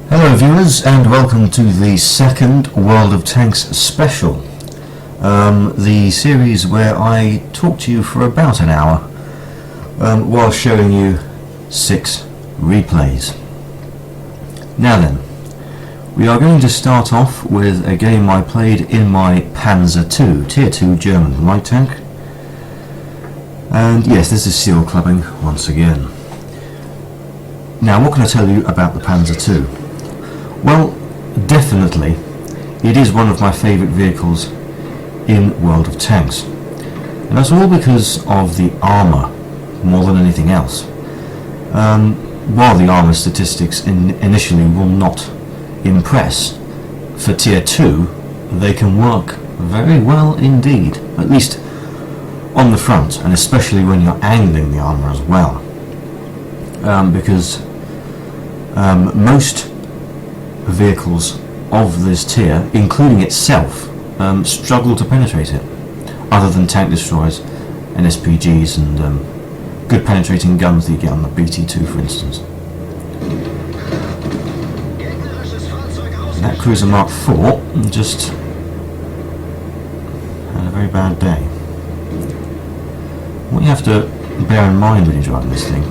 Hello viewers and welcome to the second World of Tanks special, the series where I talk to you for about an hour while showing you 6 replays. Now then, we are going to start off with a game I played in my Panzer II, Tier 2 German light tank, and yes, this is seal clubbing once again. Now what can I tell you about the Panzer II? Well, definitely, it is one of my favourite vehicles in World of Tanks. And that's all because of the armour, more than anything else. While the armour statistics initially will not impress, for Tier 2, they can work very well indeed, at least on the front, and especially when you're angling the armour as well. Because most vehicles of this tier, including itself, struggle to penetrate it, other than tank destroyers and SPGs and good penetrating guns that you get on the BT2 for instance. That Cruiser Mark IV just had a very bad day. What you have to bear in mind when you're driving this thing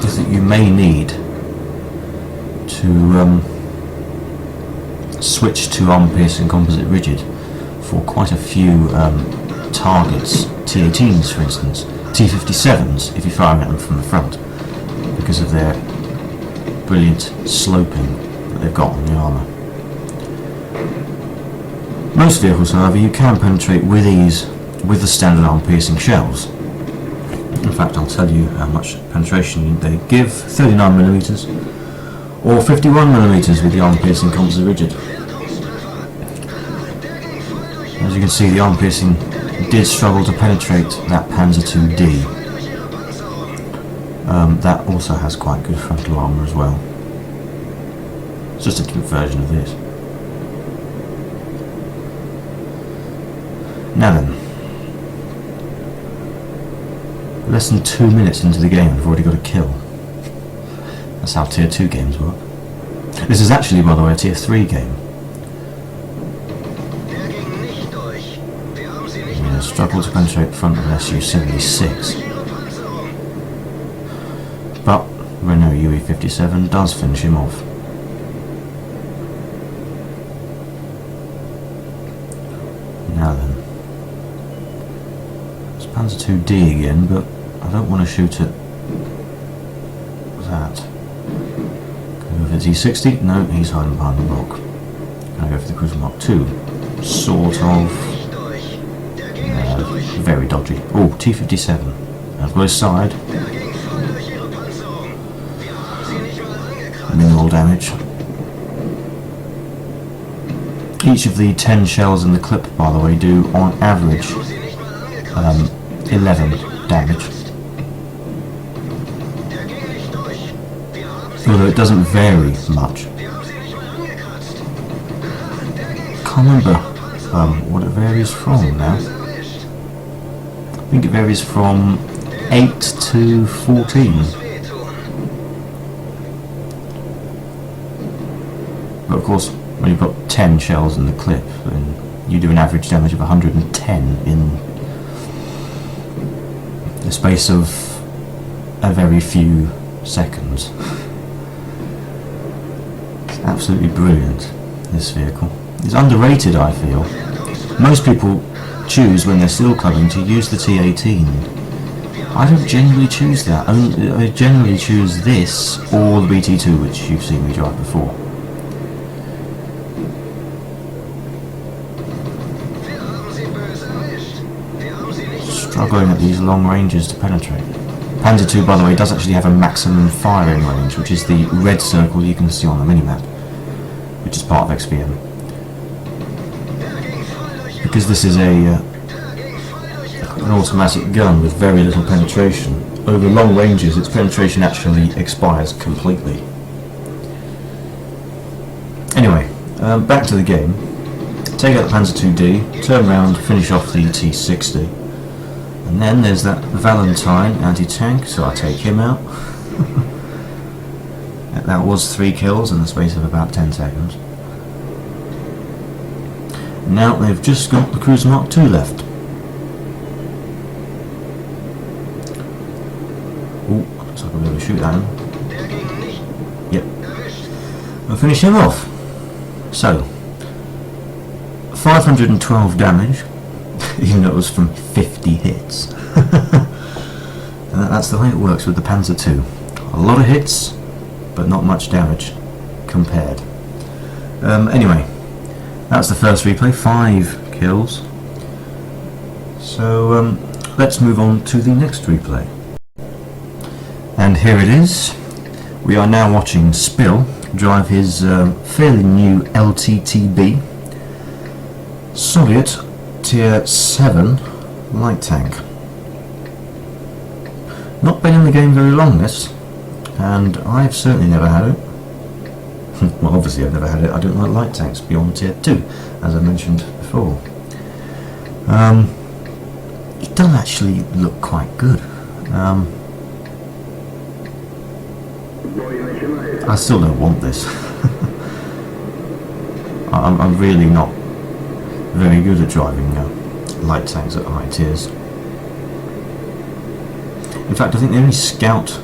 is that you may need to switch to armor-piercing composite rigid for quite a few targets, T-18s for instance, T-57s if you're firing at them from the front, because of their brilliant sloping that they've got on the armour. Most vehicles, however, you can penetrate with ease with the standard armor-piercing shells. In fact, I'll tell you how much penetration they give: 39mm or 51mm with the armor-piercing composite rigid. As you can see, the armor-piercing did struggle to penetrate that Panzer IID. That also has quite good frontal armour as well. It's just a different version of this. Now then, less than 2 minutes into the game, I've already got a kill. That's how Tier 2 games work. This is actually, by the way, a Tier 3 game. Yeah, struggle to penetrate the front of an Su-76. But Renault UE-57 does finish him off. Now then. It's Panzer IID again, but I don't want to shoot at that. Go for the T60? No, he's hiding behind the rock. Can I go for the Cruiser Mark II? Sort of. Very dodgy. Oh, T57. I've got his side. Minimal damage. Each of the 10 shells in the clip, by the way, do on average 11 damage. Although it doesn't vary much. Can't remember what it varies from now. I think it varies from 8 to 14. But of course, when you've got 10 shells in the clip, then you do an average damage of 110 in the space of a very few seconds. Absolutely brilliant, this vehicle. It's underrated, I feel. Most people choose, when they're seal clubbing, to use the T-18. I don't generally choose that. I generally choose this or the BT2, which you've seen me drive before. Struggling at these long ranges to penetrate. Panzer II, by the way, does actually have a maximum firing range, which is the red circle you can see on the minimap, which is part of XPM. Because this is an automatic gun with very little penetration, over long ranges its penetration actually expires completely. Anyway, back to the game. Take out the Panzer IID, turn around, finish off the T60, and then there's that Valentine anti-tank, so I take him out. That was 3 kills in the space of about 10 seconds. Now they've just got the Cruiser Mark II left. Oh, looks like I'll be able to shoot that one. Yep. I'll finish him off. So, 512 damage, even though it was from 50 hits. And that's the way it works with the Panzer II. A lot of hits, but not much damage compared. Anyway, that's the first replay, 5 kills. So let's move on to the next replay. And here it is. We are now watching Spill drive his fairly new LTTB Soviet Tier 7 light tank. Not been in the game very long, this, and I've certainly never had it. Well, obviously I've never had it. I don't like light tanks beyond Tier 2, as I mentioned before. It does actually look quite good. I still don't want this. I'm really not very good at driving light tanks at high tiers. In fact, I think the only scout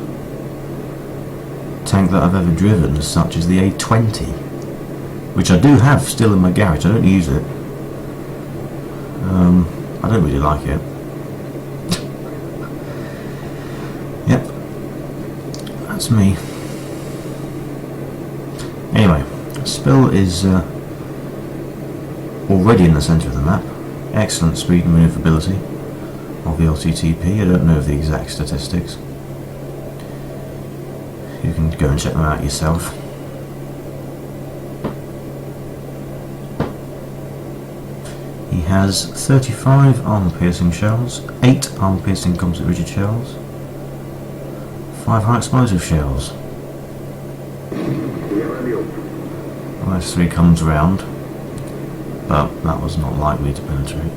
tank that I've ever driven as such is the A20, which I do have still in my garage. I don't use it. I don't really like it. Yep, that's me. Anyway, Spill is already in the centre of the map. Excellent speed and manoeuvrability of the LTTP. I don't know the exact statistics. You can go and check them out yourself. He has 35 armour-piercing shells, 8 armour-piercing composite rigid shells, 5 high-explosive shells. Well, those 3 comes round, but that was not likely to penetrate.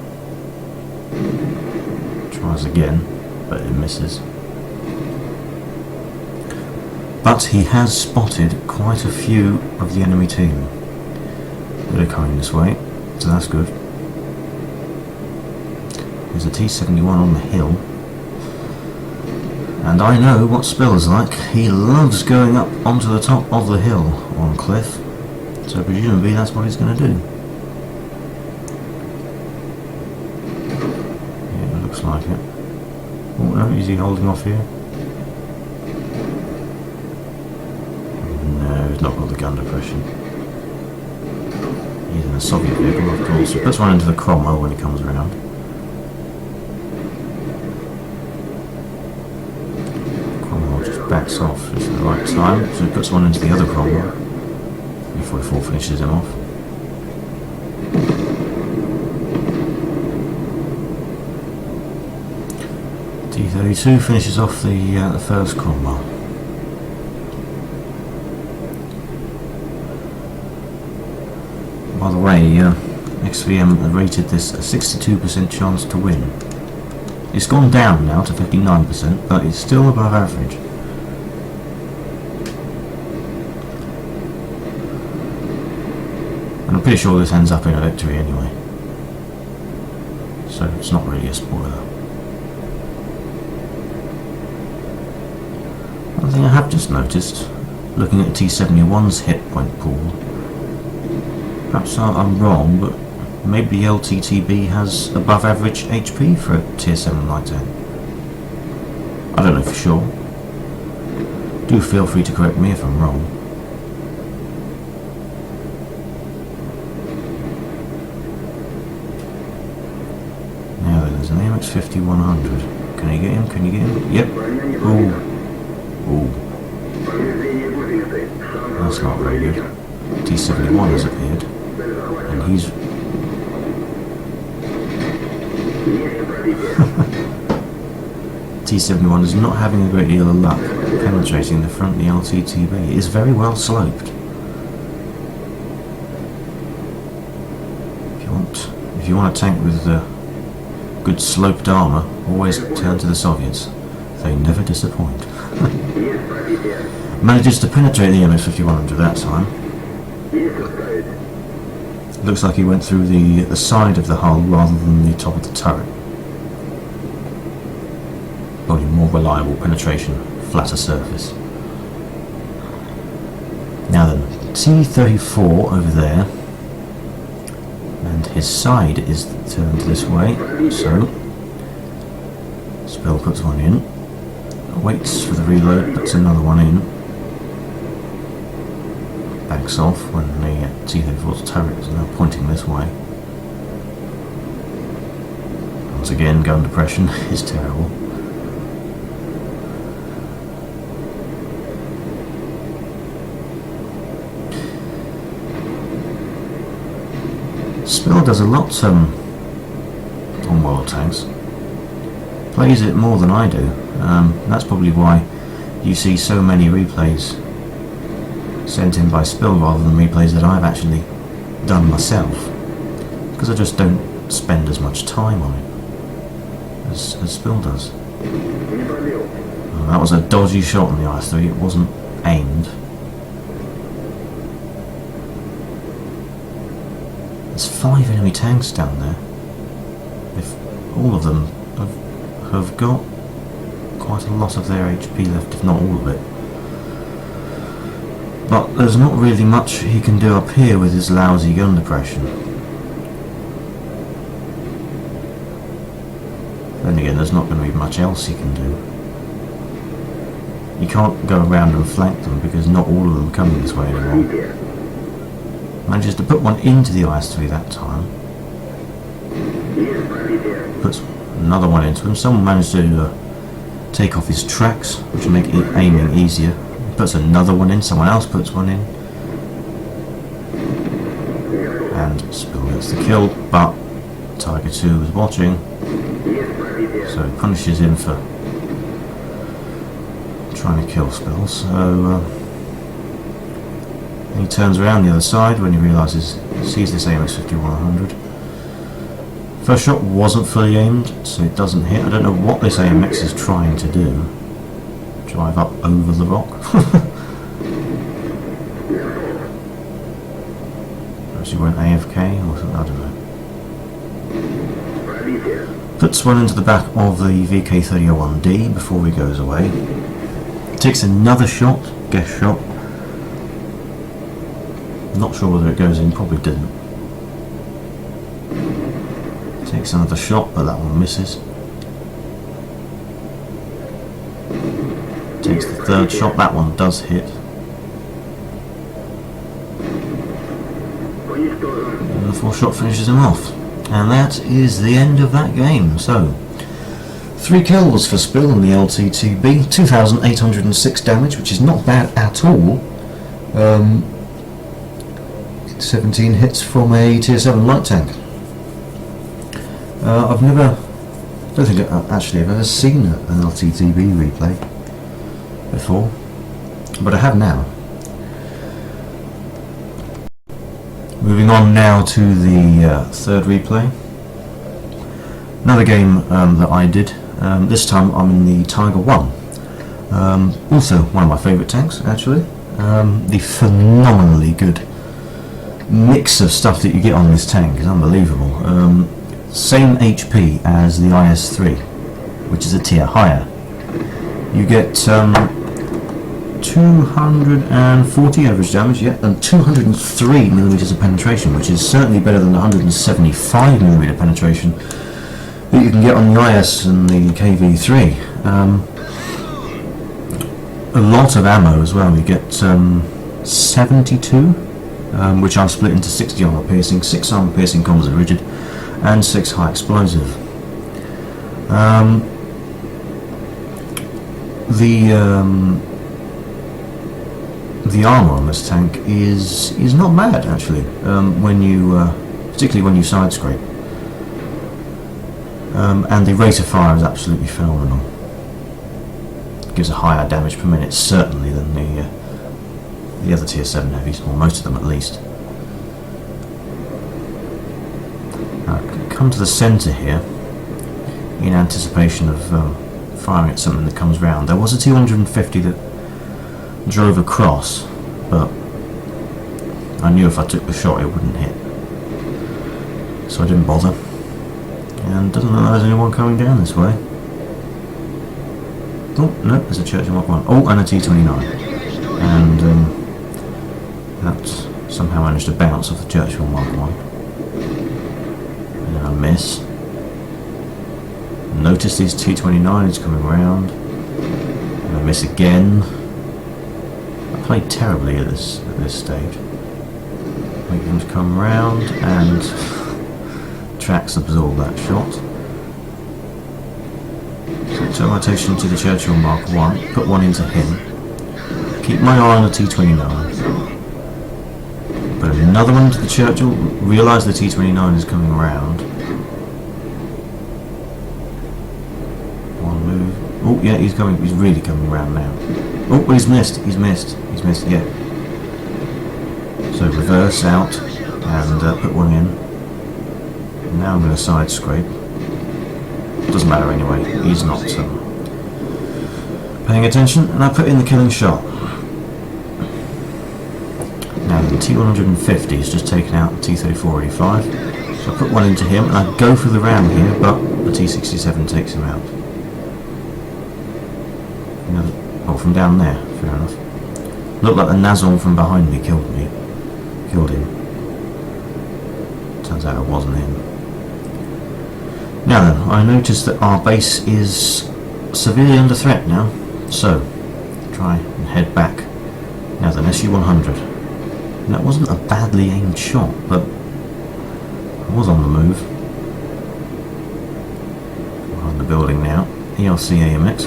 Tries again, but it misses. But he has spotted quite a few of the enemy team that are coming this way, so that's good. There's a T-71 on the hill, and I know what Spill is like. He loves going up onto the top of the hill on cliff, so presumably that's what he's going to do. Yeah, it looks like it. Oh no, is he holding off here? No, he's not got the gun depression. He's in a Soviet vehicle, of course. He puts one into the Cromwell when he comes around. Backs off just at the right time, so he puts one into the other Cromwell before he finishes him off. T-32 finishes off the first Cromwell. By the way, XVM rated this a 62% chance to win. It's gone down now to 59%, but it's still above average. I'm pretty sure this ends up in a victory anyway, so it's not really a spoiler. One thing I have just noticed, looking at the T-71's hit point pool, perhaps I'm wrong, but maybe the LTTB has above average HP for a Tier 7 light tank. I don't know for sure. Do feel free to correct me if I'm wrong. There's an AMX 5100. Can you get him? Can you get him? Yep. Ooh. Ooh. That's not very good. T-71 has appeared, and he's... T-71 is not having a great deal of luck penetrating the front of the LTTB. It is very well sloped. If you want a tank with good sloped armour, always turn to the Soviets. They never disappoint. Manages to penetrate the MS-5100 that time. Looks like he went through the side of the hull rather than the top of the turret. Probably more reliable penetration, flatter surface. Now then, T-34 over there, and his side is turned this way, so Spill puts one in, waits for the reload, puts another one in, backs off when the T-34's turret is now pointing this way. Once again, gun depression is terrible. Spill does a lot on World Tanks. Plays it more than I do. That's probably why you see so many replays sent in by Spill rather than replays that I've actually done myself. Because I just don't spend as much time on it as Spill does. That was a dodgy shot on the IS-3. It wasn't aimed. There's 5 enemy tanks down there. If all of them have got quite a lot of their HP left, if not all of it. But there's not really much he can do up here with his lousy gun depression. Then again, there's not going to be much else he can do. You can't go around and flank them because not all of them are coming this way anymore. Manages to put one into the IS-3 that time. Puts another one into him. Someone managed to take off his tracks, which will make aiming easier. Puts another one in. Someone else puts one in. And Spill gets the kill, but Tiger 2 is watching. So he punishes him for trying to kill Spill. So he turns around the other side when he sees this AMX-5100. First shot wasn't fully aimed, so it doesn't hit. I don't know what this AMX is trying to do. Drive up over the rock. Actually went AFK or something, I don't know. Puts one into the back of the VK-3001D before he goes away. Takes another shot, guess shot. Not sure whether it goes in, probably didn't. Takes another shot, but that one misses. Takes the third shot, that one does hit. And the fourth shot finishes him off. And that is the end of that game. So, 3 kills for Spill in the LTTB, 2,806 damage, which is not bad at all. 17 hits from a tier 7 light tank. I don't think actually I've ever seen an LTTB replay before, but I have now. Moving on now to the third replay. Another game that I did. This time I'm in the Tiger 1. Also one of my favourite tanks, actually. The phenomenally good mix of stuff that you get on this tank is unbelievable. Same HP as the IS-3, which is a tier higher. You get 240 average damage, yeah, and 203mm of penetration, which is certainly better than the 175mm penetration that you can get on the IS and the KV-3. A lot of ammo as well. You get 72, which I've split into 60 armor piercing, 6 armor piercing composite rigid, and 6 high explosive. The armor on this tank is not bad actually. Particularly when you side scrape. And the rate of fire is absolutely phenomenal. Gives a higher damage per minute certainly than the other tier 7 heavies, or most of them at least. Now, come to the centre here in anticipation of firing at something that comes round. There was a T-150 that drove across, but I knew if I took the shot it wouldn't hit, so I didn't bother. And doesn't look like there's anyone coming down this way. Oh no, there's a Churchill Mark 1. Oh, and a T29, and that somehow managed to bounce off the Churchill Mark 1, and then I miss. Notice these T29 is coming round, and I miss again. I played terribly at this stage. Wait them to come round, and tracks absorb that shot. So turn my attention to the Churchill Mark 1, put one into him, keep my eye on the T29, put another one to the Churchill, realise the T29 is coming around. One move. Oh yeah, he's really coming around now. Oh, well, he's missed, yeah. So reverse out, and put one in. Now I'm going to side scrape. Doesn't matter anyway, he's not paying attention, and I put in the killing shot. Now the T150 has just taken out the T3485, so I put one into him, and I go for the ram here, but the T67 takes him out. Oh, from down there, fair enough. Looked like the Nazon from behind me killed him. Turns out it wasn't him. Now then, I notice that our base is severely under threat now, so try and head back. Now then, SU-100. And that wasn't a badly aimed shot, but I was on the move. Behind the building now. ELC AMX.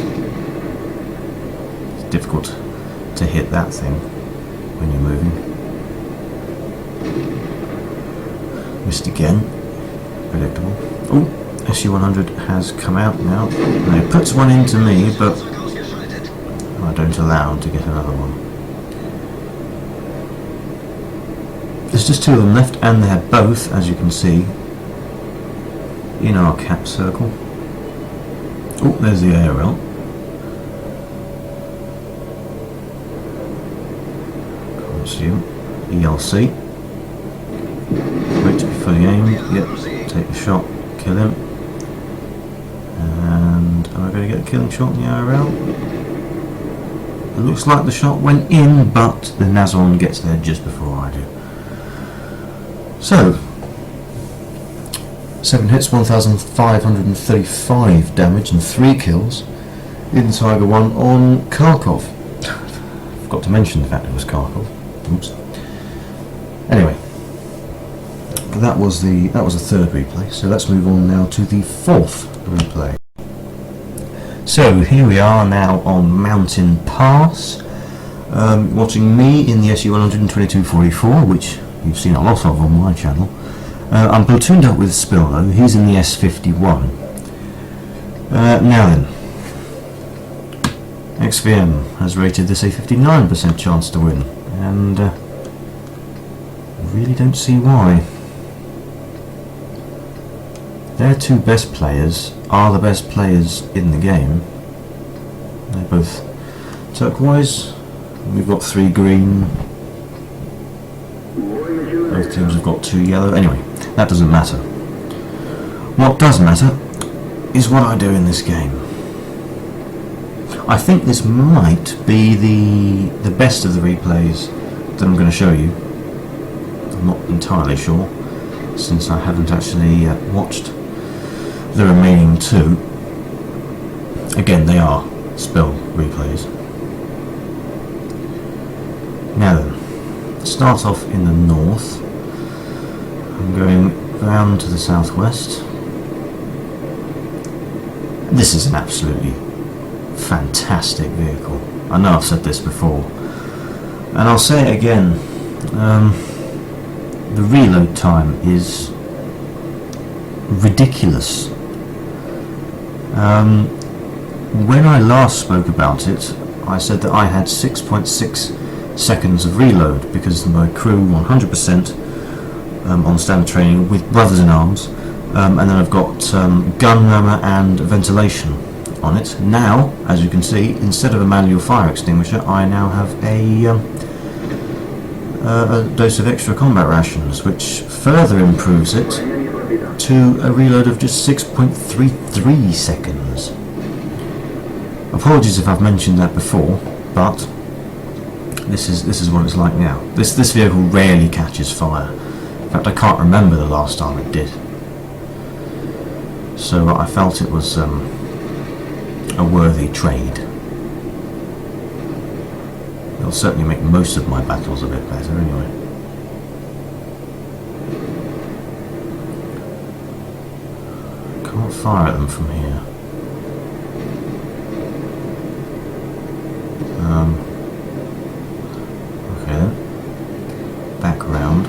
It's difficult to hit that thing when you're moving. Missed again. Predictable. Oh! SU-100 has come out now. Now he puts one into me, but I don't allow him to get another one. There's just two of them left, and they're both, as you can see, in our cap circle. Oh, there's the ARL. Can't see him. ELC. Wait to be fully aimed. Yep, take the shot, kill him. And am I going to get a killing shot in the IRL? It looks like the shot went in, but the Nazon gets there just before I do. So, 7 hits, 1,535 damage and 3 kills in Tiger 1 on Kharkov. Forgot to mention the fact it was Kharkov. Oops. Anyway, that was the third replay. So let's move on now to the fourth replay. So here we are now on Mountain Pass, watching me in the SU-122-44, which you've seen a lot of on my channel. I'm platooned up with Spill though, he's in the S51. Now then, XVM has rated this a 59% chance to win, and I really don't see why. Their two best players are the best players in the game. They're both turquoise. We've got 3 green. Both teams have got 2 yellow. Anyway, that doesn't matter. What does matter is what I do in this game. I think this might be the best of the replays that I'm going to show you. I'm not entirely sure, since I haven't actually watched the remaining 2. Again, they are Spill replays. Now then, start off in the north. I'm going round to the southwest. This is an absolutely fantastic vehicle. I know I've said this before, and I'll say it again. The reload time is ridiculous. When I last spoke about it, I said that I had 6.6 seconds of reload because my crew 100% on standard training with Brothers in Arms, and then I've got gun rammer and ventilation on it. Now, as you can see, instead of a manual fire extinguisher, I now have a dose of extra combat rations, which further improves it to a reload of just 6.33 seconds. Apologies if I've mentioned that before, but this is what it's like now. This vehicle rarely catches fire. In fact, I can't remember the last time it did. So I felt it was a worthy trade. It'll certainly make most of my battles a bit better anyway. Can't fire at them from here. Okay then. Back round.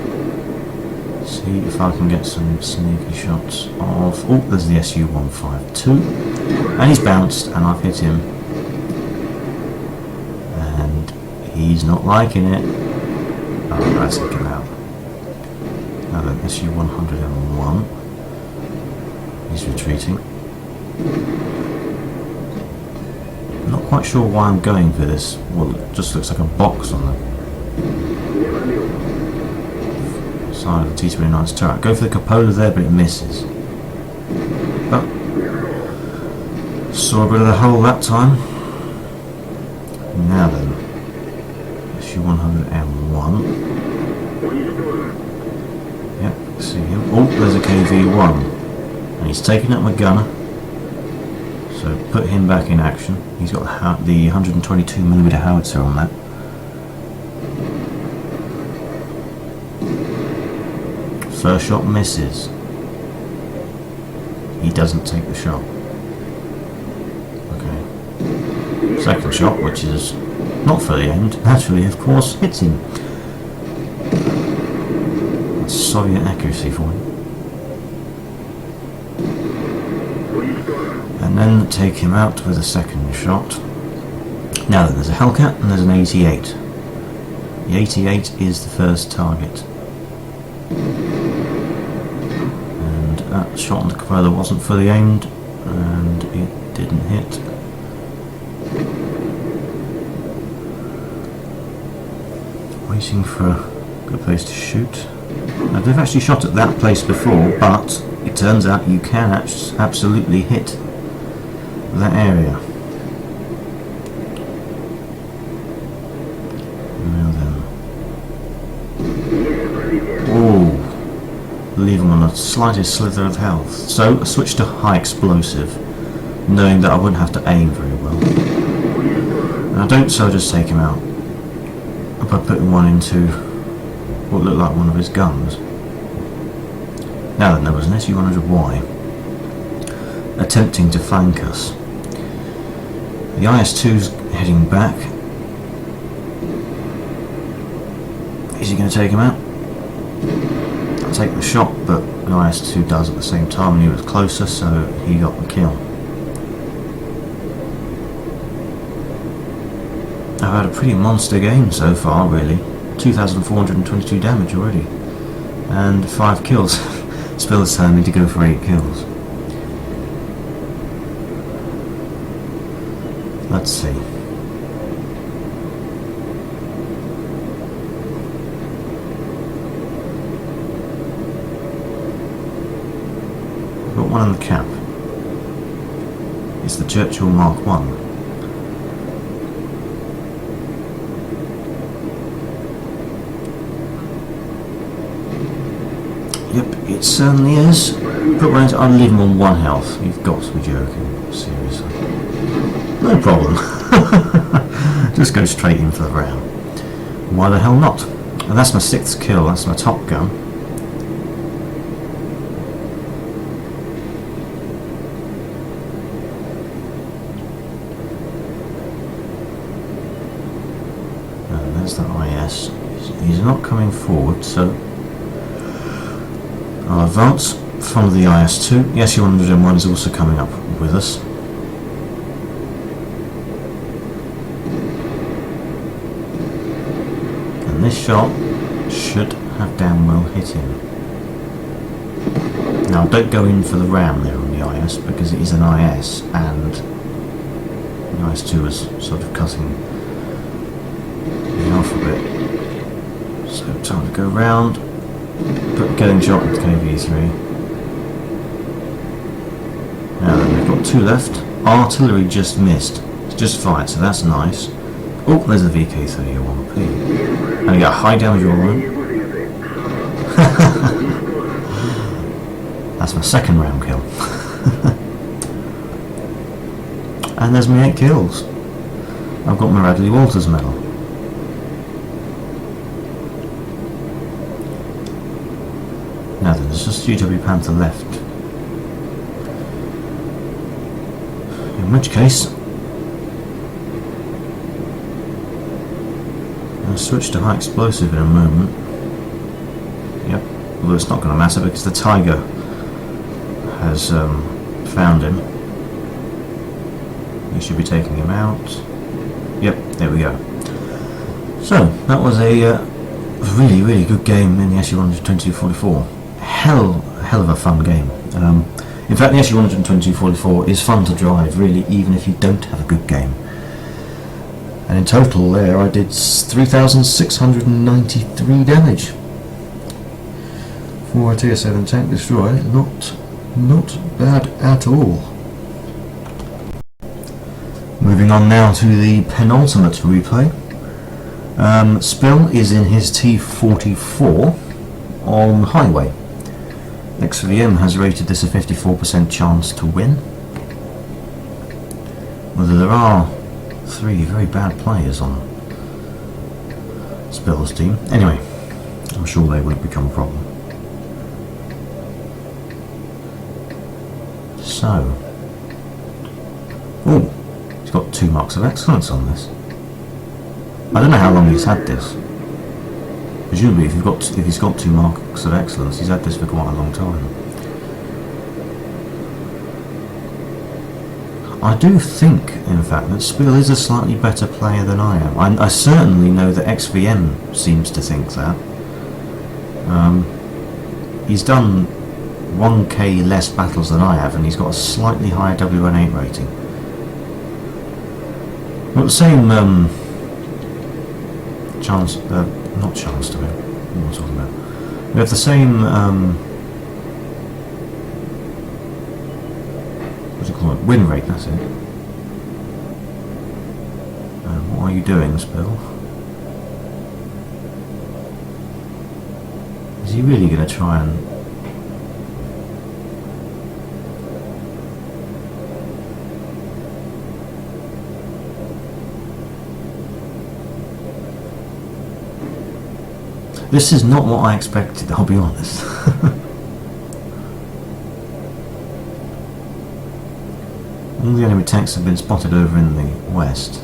See if I can get some sneaky shots of... Oh, there's the Su-152. And he's bounced, and I've hit him. And he's not liking it. Oh, that's taken out. Now then, Su-101. He's retreating. Not quite sure why I'm going for this. Well, it just looks like a box on the side of the T-29's turret. Go for the cupola there, but it misses. Oh. Saw a bit of the hole that time. Now then, Su-101. Yep, see him. Oh, there's a KV-1. And he's taking out my gunner. So put him back in action. He's got the 122mm howitzer on that. First shot misses. He doesn't take the shot. Okay. Second shot, which is not fully aimed, naturally, of course, hits him. That's Soviet accuracy for him. And then take him out with a second shot. Now then, there's a Hellcat and there's an 88. The 88 is the first target. And that shot on the cupola wasn't fully aimed, and it didn't hit. Waiting for a good place to shoot. Now, they've actually shot at that place before, but it turns out you can absolutely hit that area. Now then. Oh, leave him on the slightest slither of health. So I switched to high explosive, knowing that I wouldn't have to aim very well. And I don't so just take him out by putting one into what looked like one of his guns. Now then, there was an Su-100Y attempting to flank us. The IS-2's heading back. Is he going to take him out? I'll take the shot, but the IS-2 does at the same time, and he was closer, so he got the kill. I've had a pretty monster game so far, really. 2,422 damage already. And 5 kills. Spill's telling me to go for 8 kills. Let's see. I've got one on the cap. It's the Churchill Mark 1. Yep, it certainly is. Put one into, I'll leave him on 1 health. You've got to be joking. Seriously. No problem. Just go straight in for the round. Why the hell not? And that's my 6th kill. That's my Top Gun. And there's the IS. He's not coming forward, so I'll advance, follow the IS-2. The Su-101 is also coming up with us. And this shot should have damn well hit him. Now don't go in for the ram there on the IS, because it is an IS, and The IS-2 was sort of cutting me off a bit. So time to go round, but getting shot with KV-3. Now then, we've got 2 left. Artillery just missed. It's just fired, so that's nice. Oh, there's a VK-31P. And you got high damage all round. That's my second round kill. And there's my 8 kills. I've got my Radley Walters medal. Now then, there's just UW Panther left. In which case, I'll switch to high explosive in a moment. Yep, although it's not going to matter because the Tiger has found him. We should be taking him out. Yep, there we go. So, that was a really, really good game in the SU-122-44. Hell of a fun game. In fact, the SU-122-44 is fun to drive, really, even if you don't have a good game. And in total there, I did 3,693 damage for a Tier 7 tank destroyer. Not bad at all. Moving on now to the penultimate replay. Spill is in his T44 on Highway. XVM has rated this a 54% chance to win. Although there are 3 very bad players on Spill's team. Anyway, I'm sure they won't become a problem. So, oh, he's got 2 marks of excellence on this. I don't know how long he's had this. Presumably, if he's got 2 marks of excellence, he's had this for quite a long time. I do think, in fact, that Spill is a slightly better player than I am. I certainly know that XVM seems to think that. He's done 1k less battles than I have, and he's got a slightly higher WN8 rating. Well, the same chance, not chance to win. What am I talking about? We have the same, what's it called? Win rate, that's it. What are you doing, Spill? Is he really going to try and... This is not what I expected, I'll be honest. All the enemy tanks have been spotted over in the west.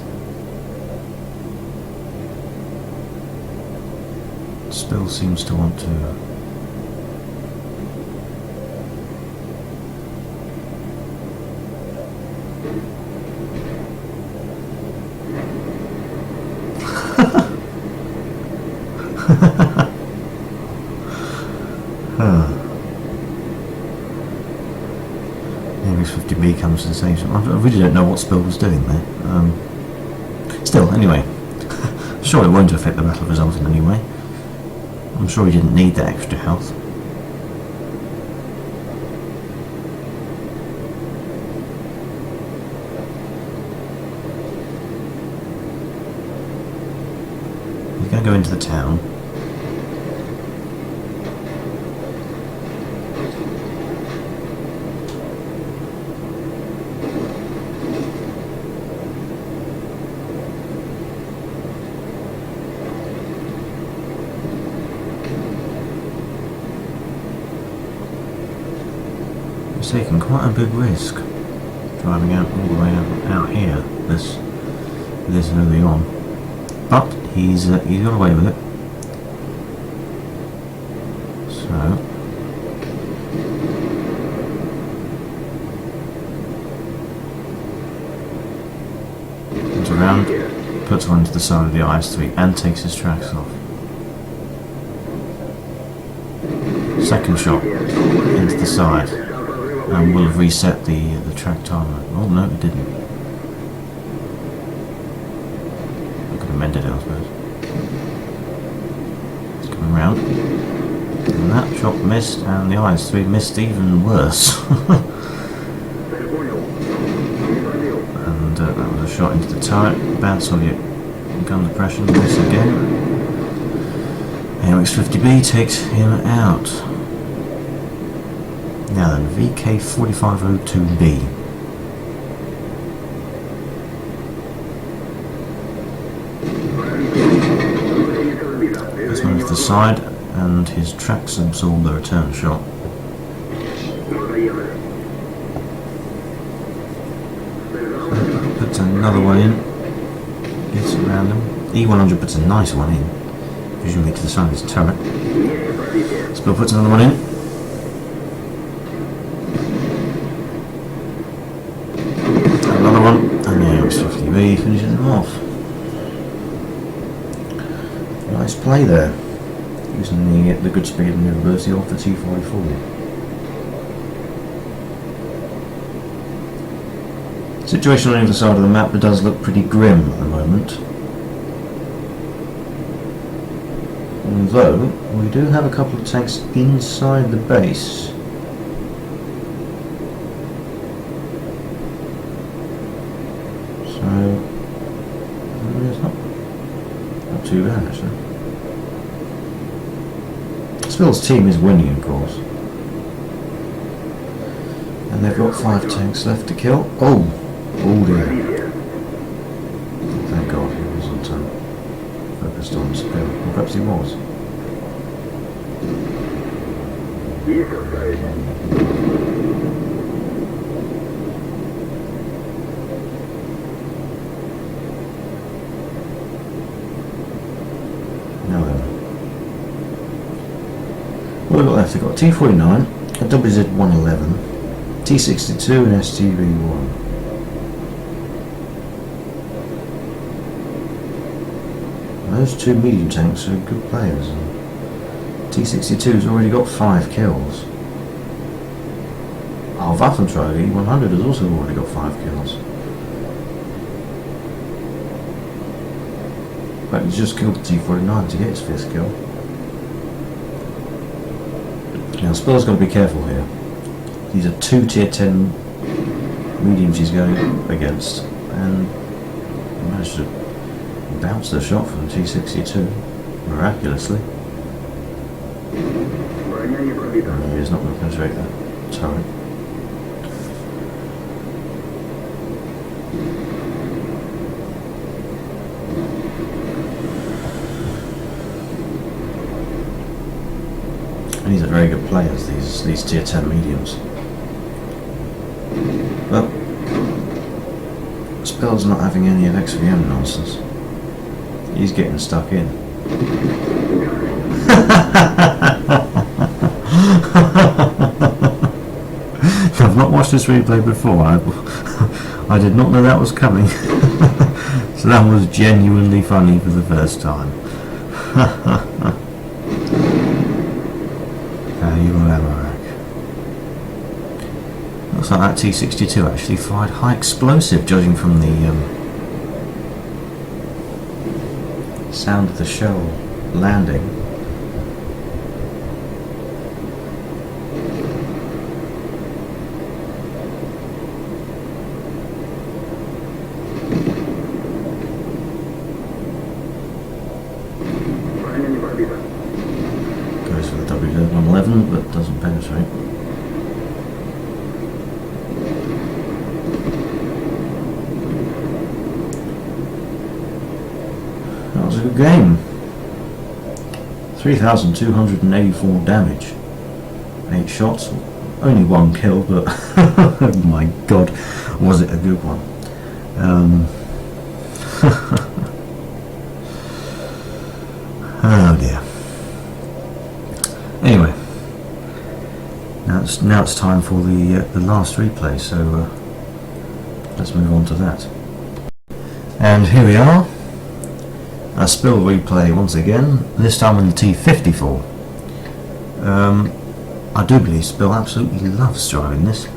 Spill seems to want to... Maybe 50B comes to the same. I really don't know what Spill was doing there. Still, anyway, I'm sure it won't affect the battle result in any way. I'm sure he didn't need that extra health. He's going to go into the town. Taking quite a big risk driving out all the way out here this early on, but he's got away with it. So comes around, puts one to the side of the IS-3 and takes his tracks off. Second shot into the side. And will have reset the track timer. Oh no, it didn't. recommended it, I suppose. It's coming round. And that shot missed, and the IS-3 missed even worse. And that was a shot into the turret. Bad Soviet gun depression, miss again. AMX-50B takes him out. Now then, VK-4502B. This one to the side, and his tracks absorb the return shot. Puts another one in. It's random. E100 puts a nice one in, visually to the side of his turret. Spill puts another one in. Another one, and the AMX-50B finishes him off. Nice play there, using the good speed and maneuverability of the T-44. Situation on the other side of the map does look pretty grim at the moment. Although, we do have a couple of tanks inside the base. So, it's not too bad actually. Spill's team is winning, of course. And they've got 5 tanks left to kill. Oh dear. Thank God he wasn't focused on Spill. Or perhaps he was. Now then. What have we got left? We've got T-49, a WZ-111, T-62 and STV-1. Those 2 medium tanks are good players. T-62's already got 5 kills. Our Waffenträger E100 has also already got 5 kills. But he's just killed the T-49 to get his 5th kill. Now Spill's got to be careful here. These are 2 tier 10 mediums he's going against, and he managed to bounce the shot from the T-62 miraculously. No, he's not going to penetrate that turret. And these are very good players, these tier 10 mediums. But Spill's not having any of XVM nonsense. He's getting stuck in. I've not watched this replay before. I did not know that was coming. So that was genuinely funny for the first time. You are Amarak. Looks like that T-62 actually fired high explosive, judging from the sound of the shell landing. Goes for the WZ-111 but doesn't penetrate. That was a good game. 3,284 damage. 8 shots. Only 1 kill, but oh my god, was it a good one. Oh dear. Anyway, now it's time for the last replay, so let's move on to that. And here we are. A Spill replay once again, this time on the T-54. I do believe Spill absolutely loves driving this.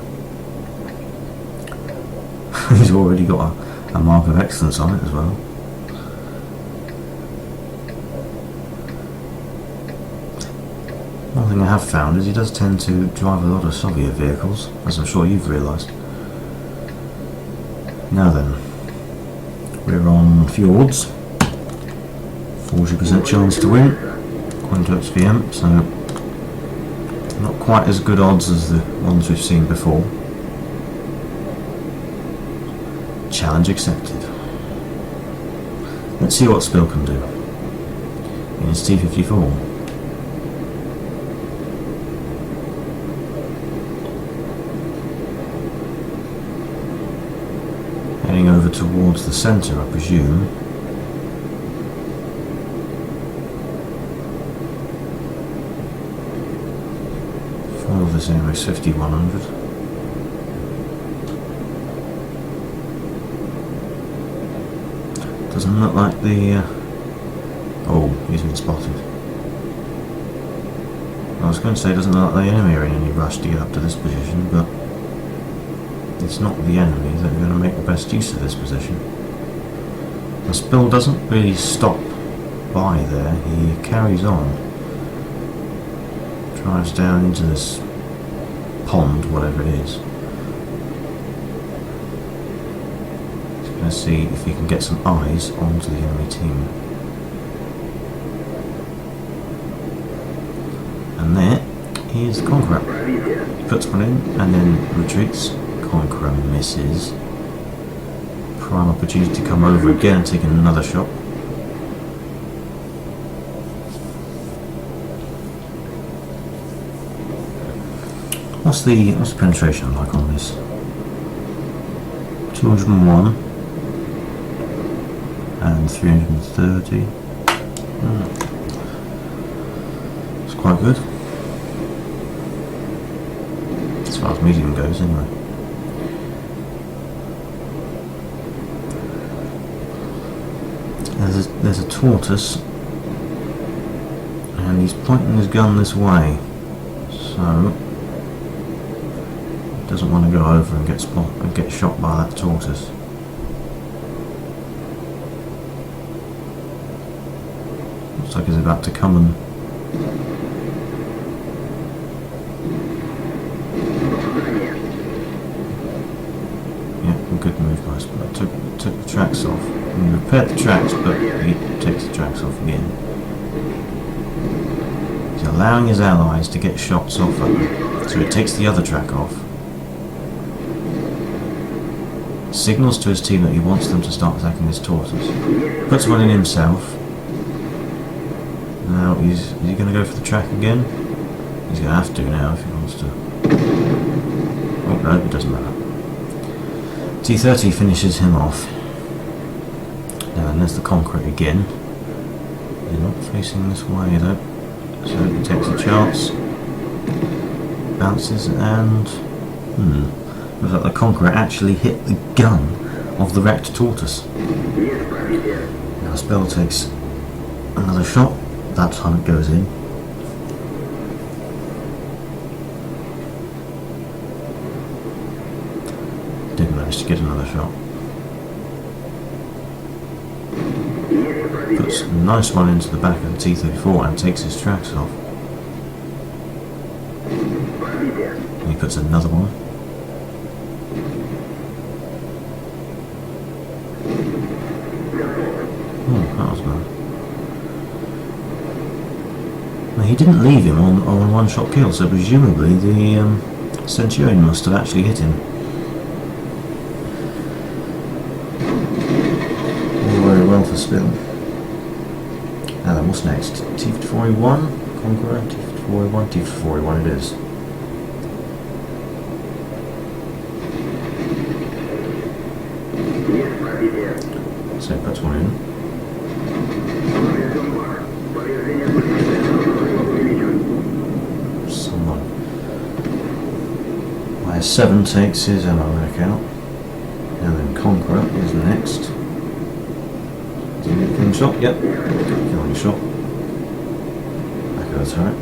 He's already got a mark of excellence on it as well. One thing I have found is he does tend to drive a lot of Soviet vehicles, as I'm sure you've realised. Now then, we're on Fjords. 40% chance to win, according to XVM, so not quite as good odds as the ones we've seen before. Challenge accepted. Let's see what Spill can do in his T54. Heading over towards the centre, I presume. Follow this MS 5100. Doesn't look like the... oh, he's been spotted. I was going to say it doesn't look like the enemy are in any rush to get up to this position, but it's not the enemy that are going to make the best use of this position. The Spill doesn't really stop by there, he carries on. Drives down into this pond, whatever it is. He's going to see if he can get some eyes onto the enemy team. And there is the Conqueror. He puts one in and then retreats. Conqueror misses. Prime opportunity to come over again and take another shot. What's the penetration like on this? 201 and 330. It's quite good. As far as medium goes, anyway. There's a tortoise, and he's pointing his gun this way, so he doesn't want to go over and get shot by that tortoise. Looks like he's about to come and good move, guys. But took the tracks off. He repaired the tracks, but he takes the tracks off again. He's allowing his allies to get shots off of him, so he takes the other track off. Signals to his team that he wants them to start attacking this tortoise. Puts one in himself. Now is he going to go for the track again? He's going to have to now if he wants to. Oh no, it doesn't matter. T30 finishes him off. Now and there's the Conqueror again. He's not facing this way though, so he takes a chance. Bounces and... looks like the Conqueror actually hit the gun of the wrecked tortoise. Now Spill takes another shot. That time it goes in. Did manage to get another shot. Puts a nice one into the back of the T-34 and takes his tracks off. And he puts another one. Oh, that was bad. Now, he didn't leave him on a one-shot kill, so presumably the Centurion must have actually hit him. Very well for Spill. Now then, what's next? T-41, Conqueror, T-41, T-41 it is. So puts one in. Someone. Y7 takes his ammo rack out. And then Conqueror is next. Killing shot, yep. Killing shot. Back of the turret.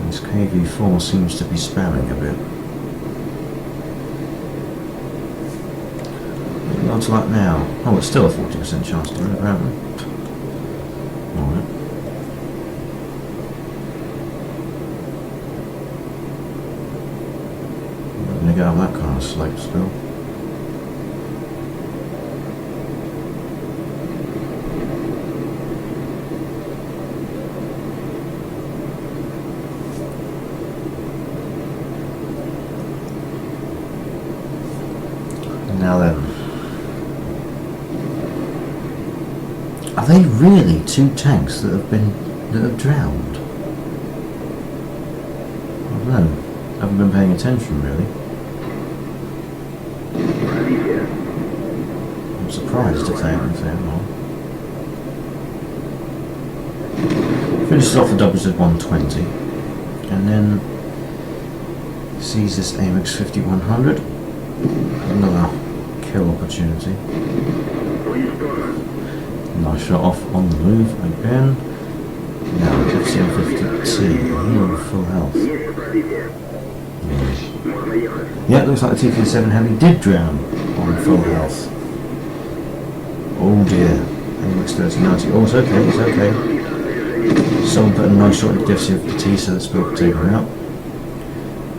This KV4 seems to be spamming a bit. What's like now? Oh, it's still a 40% chance to win, apparently. Alright. going to get out of that kind of slope spill? Now then, are they really 2 tanks that have drowned? I don't know. Haven't been paying attention really. I'm surprised if they haven't. Finishes off the WZ-120, and then sees this AMX 5100. Another kill opportunity. Nice shot off on the move again. Now FCM-50T, on full health. Yeah, it looks like the T-57 Heavy did drown on full health. Oh dear. AMX-3090. Oh, it's okay, it's okay. Someone put a nice shot into the FCM-50T so the spill could take her out.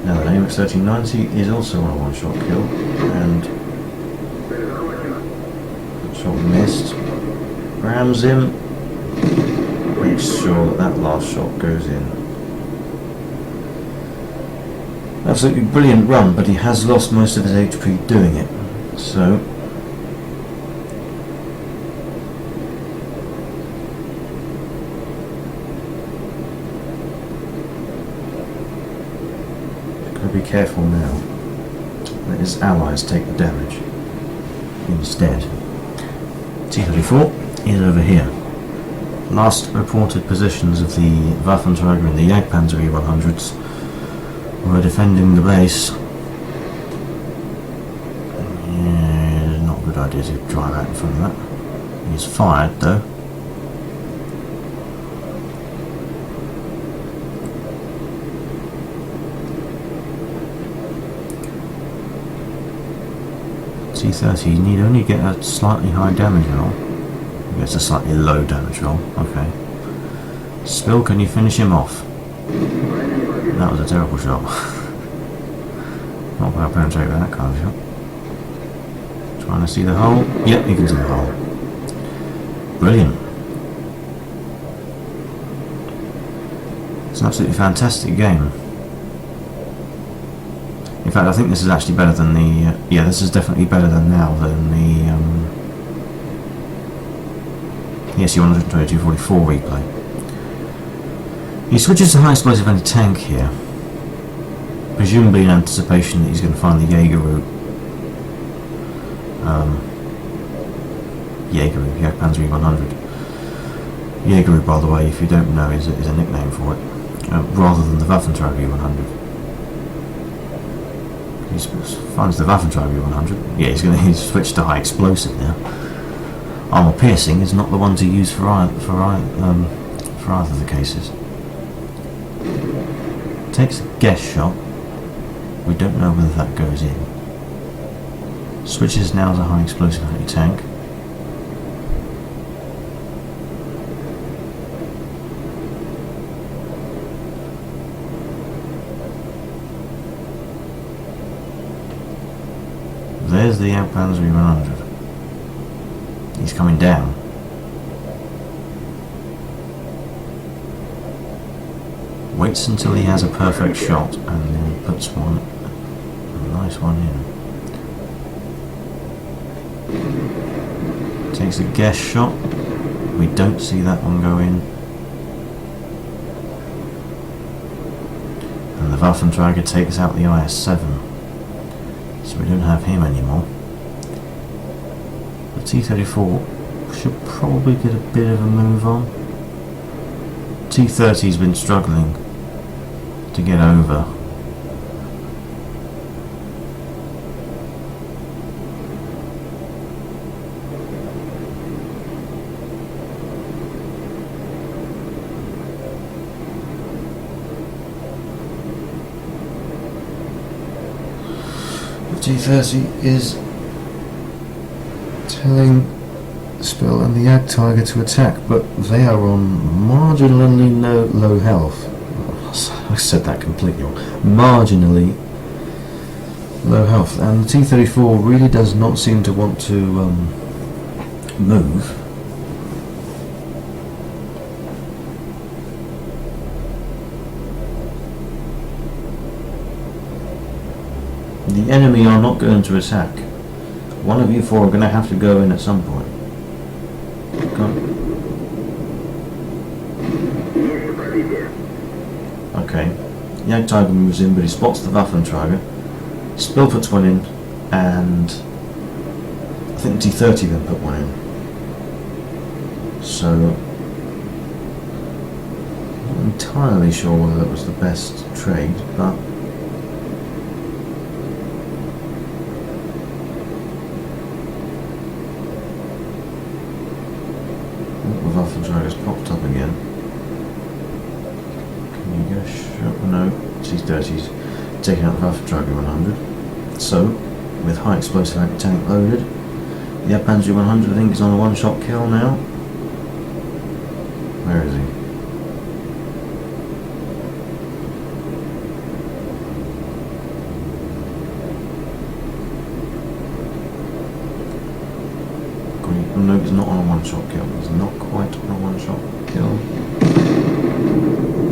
Now the AMX-1390 is also on a one-shot kill, and shot missed. Rams him. Makes sure that last shot goes in. Absolutely brilliant run, but he has lost most of his HP doing it. So be careful now. Let his allies take the damage instead. T-34 is over here. Last reported positions of the Waffenträger and the Jagdpanzer E-100s were defending the base. Yeah, not a good idea to drive out in front of that. He's fired though. T-30, you need only get a slightly high damage roll. It's a slightly low damage roll, okay. Spill, can you finish him off? That was a terrible shot. Not well penetrate with that kind of shot. Trying to see the hole. Yep, you can see the hole. Brilliant. It's an absolutely fantastic game. In fact, I think this is actually better than the... yeah, this is definitely better than now than the SU-122-44 replay. He switches to high explosive anti-tank here, presumably in anticipation that he's going to find the Jägerroute. Jägerroute, Jagdpanzer E-100. Jägerroute, by the way, if you don't know, is a nickname for it, rather than the Waffenträger E-100. He finds the Waffenträger E-100. Yeah, he's switched to high explosive now. Armour piercing is not the one to use for either of the cases. Takes a guess shot. We don't know whether that goes in. Switches now to high explosive anti-tank. There's the Jagdpanzer E-100. He's coming down. Waits until he has a perfect shot and then puts one, a nice one in. Takes a guess shot. We don't see that one go in. And the Waffenträger takes out the IS-7. So we don't have him anymore. The T-34 should probably get a bit of a move on. T-30's been struggling to get over. The T-30 is telling Spill and the Jagdtiger to attack, but they are on marginally low health. I said that completely wrong. Marginally low health, and the T-34 really does not seem to want to move. The enemy are not going to attack. One of you four are going to have to go in at some point. Okay, Jagdtiger moves in, but he spots the Waffenträger. Spill puts one in, and I think T-30 then put one in. So, not entirely sure whether that was the best trade, but the Waffenträger's popped up again. Can you go shot? No, T-30's taking out the Waffenträger 100. So, with high explosive anti-tank loaded, the Panzer 100 I think is on a one-shot kill now. Where is he? No, he's not on a one-shot kill. He's not quite on a one-shot kill.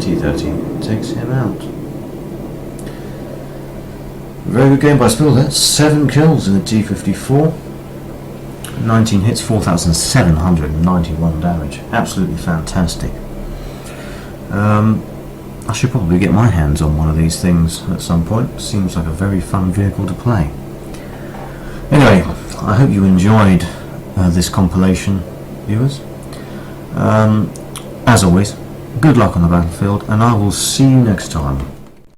T-30 takes him out. Very good game by Spill there. 7 kills in the T-54. 19 hits, 4,791 damage. Absolutely fantastic. I should probably get my hands on one of these things at some point. Seems like a very fun vehicle to play. Anyway, I hope you enjoyed this compilation, viewers. As always, good luck on the battlefield, and I will see you next time.